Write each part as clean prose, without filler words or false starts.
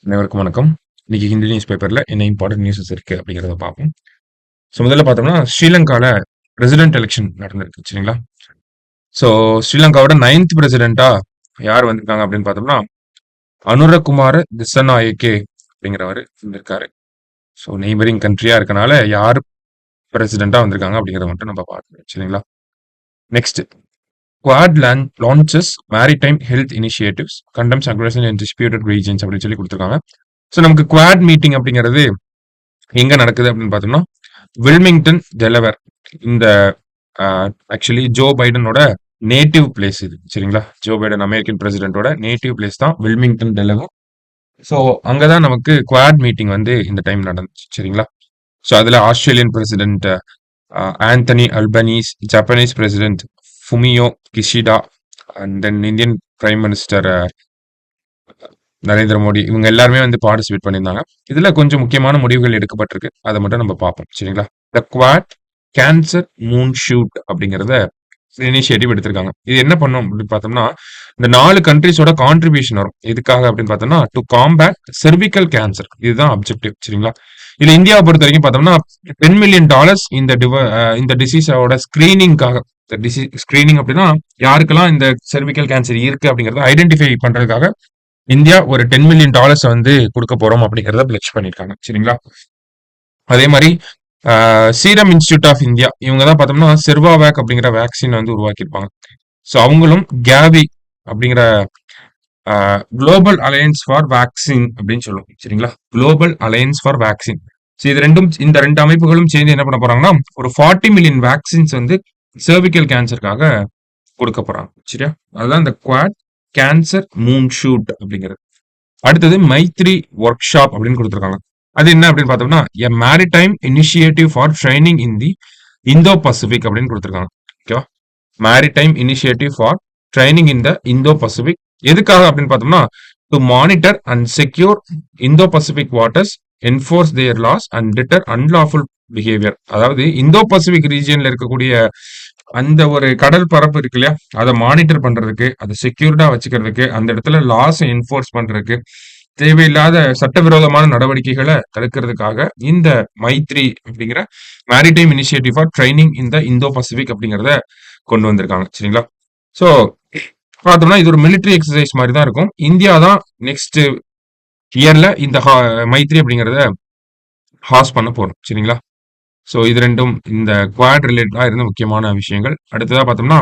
அனைவருக்கும் வணக்கம். இன்னைக்கு ஹிந்தி நியூஸ் பேப்பர்ல என்ன இம்பார்ட்டன்ட் நியூஸஸ் இருக்கு அப்படிங்கிறத பார்ப்போம். முதல்ல பார்த்தோம்னா ஸ்ரீலங்கால பிரசிடென்ட் எலெக்ஷன் நடந்திருக்கு சரிங்களா. ஸோ ஸ்ரீலங்காவோட 9th பிரசிடென்ட்டா யார் வந்திருக்காங்க அப்படின்னு பார்த்தோம்னா அனுரகுமார திசநாயக்கே அப்படிங்கிறவர் வந்திருக்காரு. ஸோ நெய்பரிங் கண்ட்ரியா இருக்கனால யார் பிரசிடென்ட்டா வந்திருக்காங்க அப்படிங்கிறத மட்டும் நம்ம பார்க்கணும் சரிங்களா. Next Quad launches maritime health initiatives condemns aggression in disputed regions அப்படின்னு சொல்லி கொடுத்துருக்காங்க. ஸோ நமக்கு குவாட் மீட்டிங் அப்படிங்கிறது எங்க நடக்குது அப்படின்னு பார்த்தோம்னா வில்மிங்டன் டெலவர். இந்த ஆக்சுவலி ஜோ பைடனோட நேட்டிவ் பிளேஸ் இது சரிங்களா. ஜோ பைடன் அமெரிக்கன் பிரசிடென்ட்டோட நேட்டிவ் பிளேஸ் தான் வில்மிங்டன் டெலவர். ஸோ அங்கதான் நமக்கு குவாட் மீட்டிங் வந்து இந்த டைம் நடந்துச்சு சரிங்களா. ஸோ அதுல Australian president Anthony Albanese, Japanese president Fumio Kishida and then Indian prime minister Narendra Modi இவங்க எல்லாருமே வந்து பார்ட்டிசிபேட் பண்ணியிருந்தாங்க. இதுல கொஞ்சம் முக்கியமான முடிவுகள் எடுக்கப்பட்டிருக்கு, அதை மட்டும் நம்ம பார்ப்போம் சரிங்களா. த குவாட் கேன்சர் மூன் ஷூட் அப்படிங்கிறத இனிஷியேட்டிவ் எடுத்திருக்காங்க. இது என்ன பண்ணும் அப்படின்னு பார்த்தோம்னா இந்த 4 கண்ட்ரிஸோட கான்ட்ரிபியூஷன் வரும். எதுக்காக அப்படின்னு பார்த்தோம்னா டு காம்பேட் செர்விக்கல் கேன்சர், இதுதான் அப்ஜெக்டிவ் சரிங்களா. இதுல இந்தியாவை பொறுத்த வரைக்கும் பார்த்தோம்னா $10 million இந்த டிசீஸோட ஸ்கிரீனிங்காக. ஸ்கிரீனிங் அப்படின்னா யாருக்கெல்லாம் இந்த செர்விக்கல் கேன்சர் இருக்கு அப்படிங்கறத ஐடென்டிஃபை பண்றதுக்காக இந்தியா ஒரு $10 million வந்து கொடுக்க போறோம் அப்படிங்கறத பிளெட்ஜ் பண்ணிருக்காங்க சரிங்களா. அதே மாதிரி சீரம் இன்ஸ்டிடியூட் ஆஃப் இந்தியா இவங்க தான் பார்த்தோம்னா செர்வாவேக் அப்படிங்கிற வேக்சின் வந்து உருவாக்கியிருப்பாங்க. ஸோ அவங்களும் கேவி அப்படிங்கிற குளோபல் அலையன்ஸ் ஃபார் வேக்சின் அப்படின்னு சொல்லுவோம் சரிங்களா. Global alliance for vaccine. So இந்த ரெண்டு அமைப்புகளும் சேர்ந்து என்ன பண்ண போறாங்கன்னா ஒரு 40 million வேக்சின்ஸ் வந்து சர்விக்கல் கேன்சருக்காக கொடுக்க போறாங்க சரியா. அதுதான் இந்த குவாட் கேன்சர் மூன் ஷூட் அப்படிங்கிறது. அடுத்தது மைத்ரி ஒர்க் ஷாப் அப்படின்னு கொடுத்துருக்காங்க. அது என்ன அப்படின்னு பார்த்தோம்னா a maritime initiative for training in the Indo Pacific அப்படின்னு கொடுத்துருக்காங்க ஓகேவா. Maritime initiative for training in the Indo Pacific. எதுக்காக அப்படின்னு பார்த்தோம்னா to monitor and secure Indo Pacific waters, enforce their laws and deter unlawful behaviour. அதாவது Indo Pacific ரீஜியன்ல இருக்கக்கூடிய அந்த ஒரு கடல் பரப்பு இருக்கு இல்லையா, அதை மானிட்டர் பண்றதுக்கு, அதை செக்யூர்டா வச்சுக்கிறதுக்கு, அந்த இடத்துல லாஸ் என்ஃபோர்ஸ் பண்றதுக்கு, தேவையில்லாத சட்டவிரோதமான நடவடிக்கைகளை தடுக்கிறதுக்காக இந்த மைத்ரி அப்படிங்கிற மேரிடைம் இனிஷியேட்டிவ் ஃபார் ட்ரைனிங் இந்த இந்தோ பசிபிக் அப்படிங்கிறத கொண்டு வந்திருக்காங்க சரிங்களா. ஸோ பார்த்தோம்னா இது ஒரு மிலிட்டரி எக்ஸசைஸ் மாதிரி தான் இருக்கும். இந்தியா தான் நெக்ஸ்ட் இயர்ல இந்த மைத்ரி அப்படிங்கிறத ஹாஸ் பண்ண போறோம் சரிங்களா. ஸோ இது ரெண்டும் இந்த குவாட் ரிலேட்டடா இருந்த முக்கியமான விஷயங்கள். அடுத்ததா பார்த்தோம்னா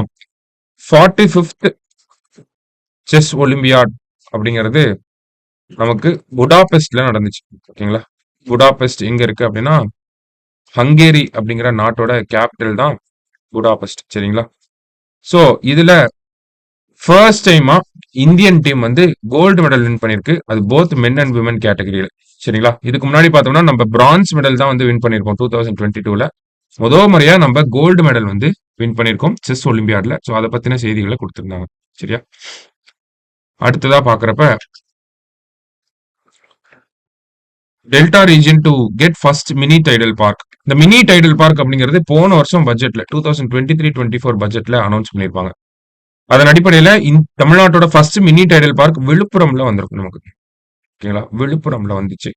45th செஸ் ஒலிம்பியாட் அப்படிங்கிறது நமக்கு புடாபெஸ்ட்ல நடந்துச்சு ஓகேங்களா. புடாபெஸ்ட் எங்க இருக்கு அப்படின்னா ஹங்கேரி அப்படிங்கிற நாட்டோட கேபிட்டல் தான் புடாபெஸ்ட் சரிங்களா. ஸோ இதுல ஃபர்ஸ்ட் டைமா இந்தியன் டீம் வந்து கோல்டு மெடல் வின் பண்ணிருக்கு. அது போத் மென் அண்ட் விமன் கேட்டகரியில சரிங்களா. இதுக்கு முன்னாடி பார்த்தோம்னா நம்ம பிரான்ஸ் மெடல் தான் வந்து வின் பண்ணிருக்கோம் 2022ல. முதல் முறையா நம்ம கோல்டு மெடல் வந்து வின் பண்ணிருக்கோம் செஸ் ஒலிம்பியாட்ல. ஸோ அதை பத்தின செய்திகளை கொடுத்திருந்தாங்க சரியா. அடுத்ததா பாக்குறப்ப delta region to get first mini Tidel park. இந்த மினி டைடல் பார்க் அப்படிங்கிறது போன வருஷம் பட்ஜெட்ல 2023-24 பட்ஜெட்ல அனௌன்ஸ் பண்ணிருப்பாங்க. அதன் அடிப்படையில தமிழ்நாட்டோட ஃபர்ஸ்ட் மினி டைடல் பார்க் விழுப்புரம்ல வந்திருக்கும் நமக்கு ஓகேங்களா. விழுப்புரம்ல வந்துச்சு.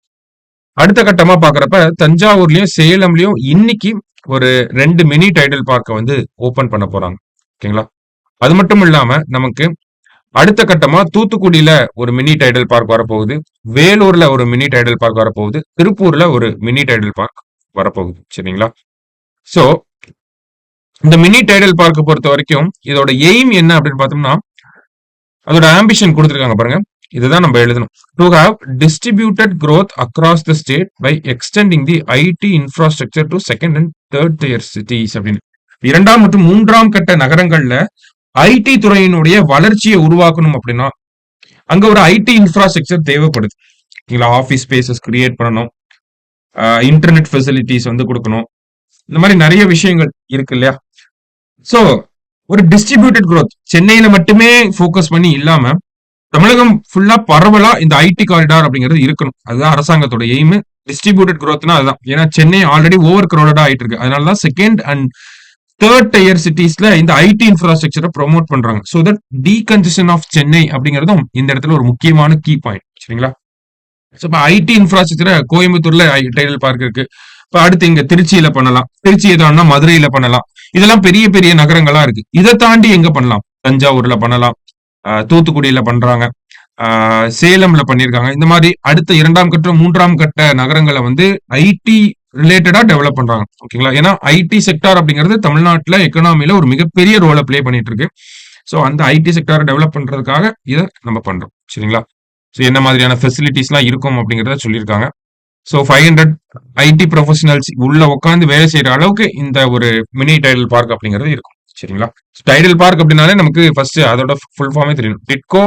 அடுத்த கட்டமா பாக்குறப்ப தஞ்சாவூர்லயும் சேலம்லயும் இன்னைக்கு ஒரு 2 மினி டைடல் பார்க்க வந்து ஓபன் பண்ண போறாங்க ஓகேங்களா. அது மட்டும் இல்லாம நமக்கு அடுத்த கட்டமா தூத்துக்குடியில ஒரு மினி டைடல் பார்க் வரப்போகுது, வேலூர்ல ஒரு மினி டைடல் பார்க் வரப்போகுது, திருப்பூர்ல ஒரு மினி டைடல் பார்க் வரப்போகுது சரிங்களா. சோ இந்த மினி டைடல் பார்க்க பொறுத்த வரைக்கும் இதோட எய்ம் என்ன அப்படின்னு பார்த்தோம்னா அதோட ஆம்பிஷன் கொடுத்துருக்காங்க பாருங்க. இதுதான் நம்ம எழுதணும். To have distributed growth across the state by extending the IT infrastructure to second and third tier cities அப்படின்னு. 2ஆம் மற்றும் 3ஆம் கட்ட நகரங்கள்ல ஐடி துறையினுடைய வளர்ச்சியை உருவாக்கணும் அப்படின்னா அங்க ஒரு ஐடி இன்ஃப்ராஸ்ட்ரக்சர் தேவைப்படுது ஓகேங்களா. ஆஃபீஸ் ஸ்பேசஸ் கிரியேட் பண்ணணும், இன்டர்நெட் ஃபெசிலிட்டிஸ் வந்து கொடுக்கணும், இந்த மாதிரி நிறைய விஷயங்கள் இருக்கு இல்லையா. சோ ஒரு டிஸ்ட்ரிபியூட்டட் growth சென்னையில மட்டுமே ஃபோக்கஸ் பண்ணி இல்லாம தமிழகம் ஃபுல்லா பரவலா இந்த ஐடி காரிடார் அப்படிங்கிறது இருக்கணும். அதுதான் அரசாங்கத்தோட எய்ம். டிஸ்ட்ரிபியூட்டட் growthனா அதுதான். ஏன்னா சென்னை ஆல்ரெடி ஓவர் கிரௌடடா ஆயிட்டு இருக்கு. அதனாலதான் செகண்ட் அண்ட் தேர்ட் டயர் சிட்டிஸ்ல இந்த ஐடி இன்ஃப்ராஸ்ட்ரக்சரை ப்ரொமோட் பண்றாங்க. ஸோ தட் டீகன்ஜெஷன் ஆஃப் சென்னை அப்படிங்கிறதும் இந்த இடத்துல ஒரு முக்கியமான கீ பாயிண்ட் சரிங்களா. ஸோ இப்போ ஐடி இன்ஃப்ராஸ்ட்ரக்சரை கோயம்புத்தூர்ல டைடல் பார்க் இருக்கு. இப்போ அடுத்து இங்க திருச்சியில பண்ணலாம், திருச்சியை தாண்டினா மதுரையில பண்ணலாம். இதெல்லாம் பெரிய பெரிய நகரங்களா இருக்கு. இதை தாண்டி எங்க பண்ணலாம்? தஞ்சாவூர்ல பண்ணலாம், தூத்துக்குடியில பண்றாங்க, சேலம்ல பண்ணியிருக்காங்க. இந்த மாதிரி அடுத்த 2ஆம் கட்ட 3ஆம் கட்ட நகரங்களை வந்து ஐடி ரிலேட்டடா டெவலப் பண்றாங்க. ஓகேங்களா? ஏன்னா ஐடி செக்டார் அப்படிங்கிறது தமிழ்நாட்டுல எக்கனாமில ஒரு மிகப்பெரிய ரோலை பிளே பண்ணிட்டு இருக்கு. ஸோ அந்த ஐடி செக்டாரை டெவலப் பண்றதுக்காக இதை நம்ம பண்றோம். சரிங்களா? ஸோ என்ன மாதிரியான ஃபெசிலிட்டிஸ்லாம் இருக்கும் அப்படிங்கிறத சொல்லியிருக்காங்க. ஸோ 500 ஐடி ப்ரொஃபஷனல்ஸ் உள்ள உட்காந்து வேலை செய்யற அளவுக்கு இந்த ஒரு மினி டைடல் பார்க் அப்படிங்கிறது இருக்கும். சரிங்களா? டைடல் பார்க் அப்படின்னாலே நமக்கு ஃபர்ஸ்ட் அதோட ஃபுல் ஃபார்மே தெரியும். டிட்கோ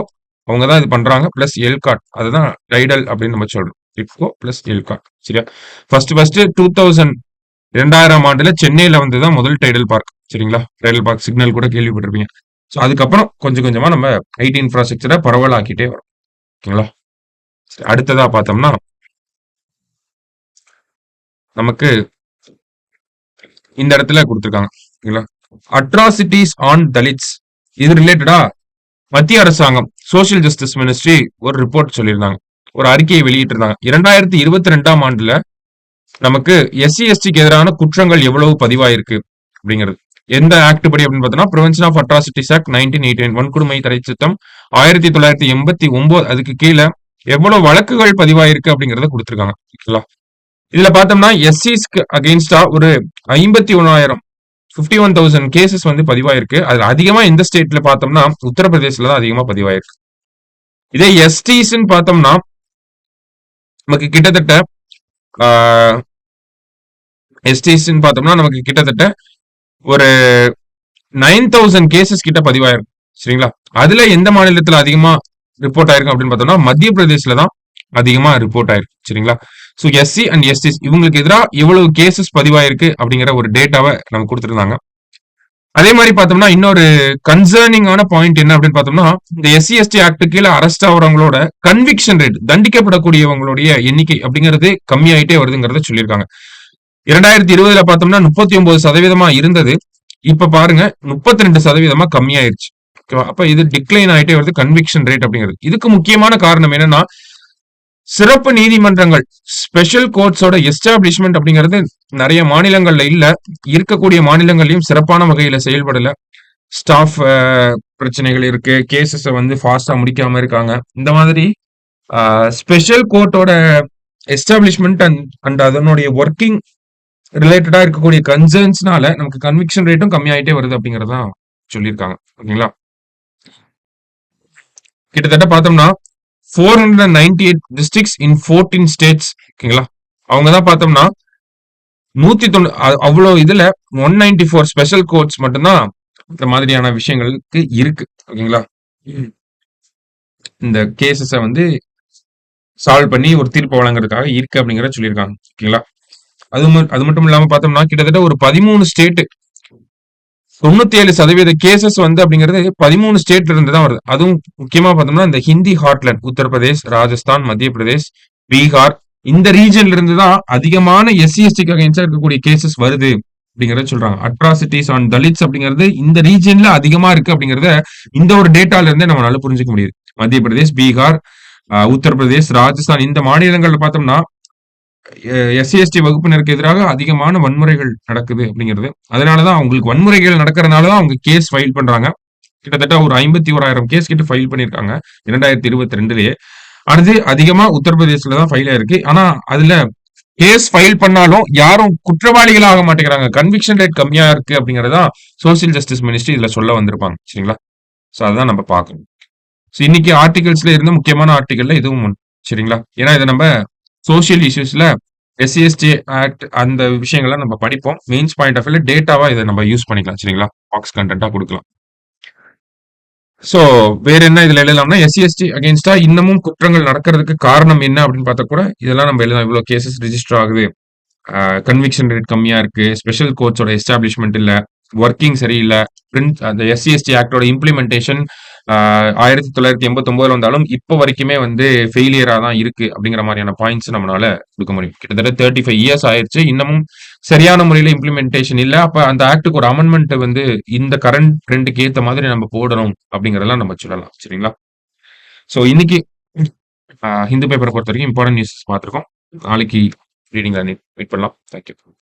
அவங்க தான் இது பண்றாங்க, பிளஸ் எல்காட், அதுதான் டைடல் அப்படின்னு நம்ம சொல்றோம். டிட்கோ பிளஸ் எல்காட். சரியா? ஃபர்ஸ்ட் 2000 ஆண்டுல சென்னையில வந்துதான் முதல் டைடல் பார்க். சரிங்களா? டைடல் பார்க் சிக்னல் கூட கேள்விப்பட்டிருப்பீங்க. ஸோ அதுக்கப்புறம் கொஞ்சம் கொஞ்சமா நம்ம ஐடி இன்ஃப்ராஸ்ட்ரக்சரை பரவலாக்கிட்டே வரோம். ஓகேங்களா? அடுத்ததா பார்த்தோம்னா நமக்கு இந்த இடத்துல கொடுத்துருக்காங்க. ஓகேங்களா? அட்ராசிட்டிஸ் ஆன் தலித்ஸ் இது ரிலேட்டடா மத்திய அரசாங்கம் சோசியல் ஜஸ்டிஸ் மினிஸ்ட்ரி ஒரு ரிப்போர்ட் சொல்லியிருந்தாங்க, ஒரு அறிக்கையை வெளியிட்டிருந்தாங்க. 2022ஆம் ஆண்டுல நமக்கு எஸ்சி எஸ்டிக்கு எதிரான குற்றங்கள் எவ்வளவு பதிவாயிருக்கு அப்படிங்கிறது. எந்த ஆக்ட் படி அப்படின்னு பார்த்தோம்னா பிரிவென்ஷன் ஆஃப் அட்ராசிட்டிஸ் ஆக்ட் 1989 வன்கொடுமை தடை சட்டம் 1989 அதுக்கு கீழே எவ்வளவு வழக்குகள் பதிவாயிருக்கு அப்படிங்கறத கொடுத்திருக்காங்க. ஓகேங்களா? இதுல பார்த்தோம்னா எஸ்சிஸ்க்கு அகெயின்ஸ்டா ஒரு 51,000 கேசஸ் வந்து பதிவாயிருக்கு. அதுல அதிகமா எந்த ஸ்டேட்ல பார்த்தோம்னா உத்தரப்பிரதேசல தான் அதிகமா பதிவாயிருக்கு. இதே எஸ்டிஸ்ன்னு பார்த்தோம்னா நமக்கு கிட்டத்தட்ட எஸ்டிஸ்ன்னு பார்த்தோம்னா நமக்கு கிட்டத்தட்ட ஒரு 9,000 கேசஸ் கிட்ட பதிவாயிருக்கு. சரிங்களா? அதுல எந்த மாநிலத்துல அதிகமா ரிப்போர்ட் ஆயிருக்கு அப்படின்னு பார்த்தோம்னா மத்திய பிரதேசல தான் அதிகமா ரிப்போர்ட் ஆயிருக்கு. சரிங்களா? ஸோ எஸ்சி அண்ட் எஸ்டிஸ் இவங்களுக்கு எதிராக எவ்வளவு கேசஸ் பதிவாயிருக்கு அப்படிங்கிற ஒரு டேட்டாவை நம்ம கொடுத்துருந்தாங்க. அதே மாதிரி பார்த்தோம்னா இன்னொரு கன்சர்னிங்கான பாயிண்ட் என்ன அப்படின்னு பார்த்தோம்னா இந்த எஸ்சி எஸ்டி ஆக்ட் கீழே அரெஸ்ட் ஆகிறவங்களோட கன்விக்ஷன் ரேட், தண்டிக்கப்படக்கூடியவங்களுடைய எண்ணிக்கை அப்படிங்கிறது கம்மியாயிட்டே வருதுங்கிறத சொல்லியிருக்காங்க. 2020 பார்த்தோம்னா 39% இருந்தது, இப்ப பாருங்க 32% கம்மியாயிருச்சு. அப்ப இது டிக்ளைன் ஆயிட்டே வருது கன்விக்ஷன் ரேட் அப்படிங்கிறது. இதுக்கு முக்கியமான காரணம் என்னன்னா சிறப்பு நீதிமன்றங்கள், ஸ்பெஷல் கோர்ட்ஸோட எஸ்டாப்ளிஷ்மெண்ட் அப்படிங்கிறது நிறைய மாநிலங்கள்ல இல்ல, இருக்கக்கூடிய மாநிலங்களையும் சிறப்பான வகையில செயல்படல. ஸ்டாஃப் பிரச்சனைகள் இருக்கு, கேசஸ் வந்து ஃபாஸ்டா முடிக்காம இருக்காங்க. இந்த மாதிரி ஸ்பெஷல் கோர்ட்டோட எஸ்டாப்ளிஷ்மெண்ட் அண்ட் அதனுடைய ஒர்க்கிங் ரிலேட்டடா இருக்கக்கூடிய கன்சர்ன்ஸ்னால நமக்கு கன்விக்ஷன் ரேட்டும் கம்மியாயிட்டே வருது அப்படிங்கறதான் சொல்லியிருக்காங்க. ஓகேங்களா? கிட்டத்தட்ட பார்த்தோம்னா 498 டிஸ்ட்ரிக்ட்ஸ் இன் 14 ஸ்டேட்ஸ். ஓகேங்களா? அவங்க தான் பார்த்தோம்னா 190 அவ்வளவு இதுல 194 ஸ்பெஷல் கோர்ட்ஸ் மட்டும்தான் இந்த மாதிரியான விஷயங்களுக்கு இருக்கு. ஓகேங்களா? இந்த கேசஸ வந்து சால்வ் பண்ணி ஒரு தீர்ப்பு வழங்குறதுக்காக இருக்கு அப்படிங்கறத சொல்லியிருக்காங்க. ஓகேங்களா? அது மட்டும் இல்லாம பார்த்தோம்னா கிட்டத்தட்ட ஒரு 13 ஸ்டேட் 97% கேசஸ் வந்து அப்படிங்கிறது 13 ஸ்டேட்ல இருந்து தான் வருது. அதுவும் முக்கியமா பார்த்தோம்னா இந்த ஹிந்தி ஹார்ட்லேண்ட் உத்தரப்பிரதேஷ், ராஜஸ்தான், மத்திய பிரதேஷ், பீகார் இந்த ரீஜன்ல இருந்து தான் அதிகமான எஸ்சி எஸ்டிக்கு அகைன்ஸ்டா இருக்கக்கூடிய கேசஸ் வருது அப்படிங்கறத சொல்றாங்க. அட்ராசிட்டிஸ் ஆன் தலித்ஸ் அப்படிங்கிறது இந்த ரீஜன்ல அதிகமா இருக்கு அப்படிங்கறத இந்த ஒரு டேட்டால இருந்தே நம்மளால புரிஞ்சுக்க முடியுது. மத்திய பிரதேஷ், பீகார், உத்தரப்பிரதேஷ், ராஜஸ்தான் இந்த மாநிலங்கள்ல பார்த்தோம்னா எஸ்சி எஸ்டி வகுப்பினருக்கு எதிராக அதிகமான வன்முறைகள் நடக்குது அப்படிங்கிறது. அதனாலதான் அவங்களுக்கு வன்முறைகள் நடக்கிறதுனாலதான் அவங்க கேஸ் ஃபைல் பண்றாங்க. கிட்டத்தட்ட ஒரு 51,000 கேஸ் கிட்ட ஃபைல் பண்ணிருக்காங்க 2022லயே. அடுத்து அதிகமா உத்தரப்பிரதேசல தான் ஃபைல் ஆயிருக்கு. ஆனா அதுல கேஸ் ஃபைல் பண்ணாலும் யாரும் குற்றவாளிகள் ஆக மாட்டேங்கிறாங்க, கன்விக்ஷன் ரேட் கம்மியா இருக்கு அப்படிங்கறதா சோசியல் ஜஸ்டிஸ் மினிஸ்ட்ரி இதுல சொல்ல வந்திருப்பாங்க. சரிங்களா? சோ அதான் நம்ம பார்க்கணும். சோ இன்னைக்கு ஆர்டிகல்ஸ்ல இருந்த முக்கியமான ஆர்டிகல்ல இதுவும் ஒன்று. சரிங்களா? ஏன்னா இதை நம்ம சோசியல் இஷ்யூஸ்ல எஸ்சி எஸ்டி ஆக்ட் அந்த விஷயங்கள்லாம் நம்ம படிப்போம். மெயின்ஸ் பாயிண்ட் ஆஃப் வியூல டேட்டாவா இதை நம்ம யூஸ் பண்ணிக்கலாம். சரிங்களா? பாக்ஸ் கண்டென்ட்டா கொடுக்கலாம். சோ வேற என்ன இதுல எழுதலாம்னா எஸ்சி எஸ்டி அகைன்ஸ்டா இன்னமும் குற்றங்கள் நடக்கிறதுக்கு காரணம் என்ன அப்படின்னு பார்த்தா கூட இதெல்லாம் நம்ம எழுதலாம். இவ்வளவு கேசஸ் ரெஜிஸ்டர் ஆகுது, கன்விக்ஷன் ரேட் கம்மியா இருக்கு, ஸ்பெஷல் கோர்ட்ஸோட எஸ்டாப்ளிஷ்மெண்ட் இல்ல, ஒர்க்கிங் சரியில்லை, அந்த எஸ்சி எஸ்டி ஆக்டோட இம்ப்ளிமெண்டேஷன் 1989 வந்தாலும் இப்போ வரைக்குமே வந்து ஃபெயிலியரா தான் இருக்கு அப்படிங்கிற மாதிரியான பாயிண்ட்ஸ் நம்மளால கொடுக்க முடியும். கிட்டத்தட்ட 35 இயர்ஸ் ஆயிடுச்சு, இன்னமும் சரியான முறையில இம்ப்ளிமெண்டேஷன் இல்ல. அப்ப அந்த ஆக்டுக்கு ஒரு அமெண்ட்மெண்ட் வந்து இந்த கரண்ட் ட்ரெண்டுக்கு ஏத்த மாதிரி நம்ம போடணும் அப்படிங்கறதெல்லாம் நம்ம சொல்லலாம். சரிங்களா? சோ இன்னைக்கு ஹிந்து பேப்பர பொறுத்தவரைக்கும் இம்பார்ட்டன்ட் நியூஸஸ் பார்த்துருக்கோம். நாளைக்கு ரீடிங்ல மீட் பண்ணலாம். Thank you.